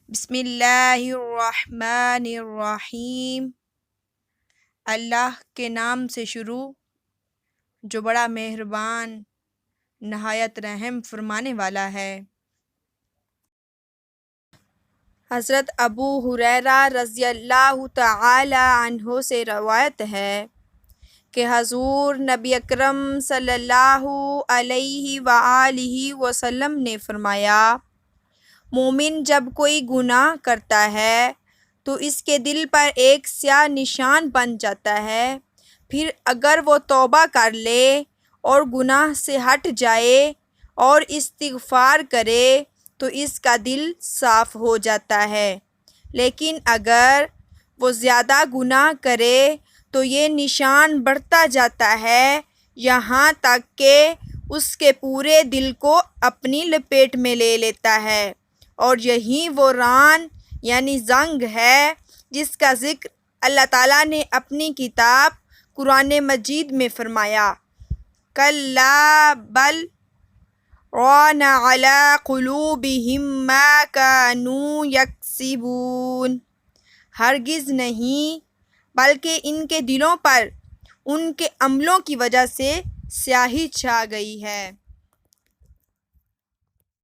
بسم اللہ الرحمن الرحیم، اللہ کے نام سے شروع جو بڑا مہربان نہایت رحم فرمانے والا ہے۔ حضرت ابو ہریرہ رضی اللہ تعالی عنہ سے روایت ہے کہ حضور نبی اکرم صلی اللہ علیہ وآلہ وسلم نے فرمایا، مومن جب کوئی گناہ کرتا ہے تو اس کے دل پر ایک سیاہ نشان بن جاتا ہے، پھر اگر وہ توبہ کر لے اور گناہ سے ہٹ جائے اور استغفار کرے تو اس کا دل صاف ہو جاتا ہے، لیکن اگر وہ زیادہ گناہ کرے تو یہ نشان بڑھتا جاتا ہے یہاں تک کہ اس کے پورے دل کو اپنی لپیٹ میں لے لیتا ہے، اور یہی وہ ران یعنی زنگ ہے جس کا ذکر اللہ تعالیٰ نے اپنی کتاب قرآن مجید میں فرمایا، کَلَّا بَلْ رَانَ عَلَىٰ قُلُوبِهِم مَّا كَانُوا يَكْسِبُونَ، ہرگز نہیں بلکہ ان کے دلوں پر ان کے عملوں کی وجہ سے سیاہی چھا گئی ہے۔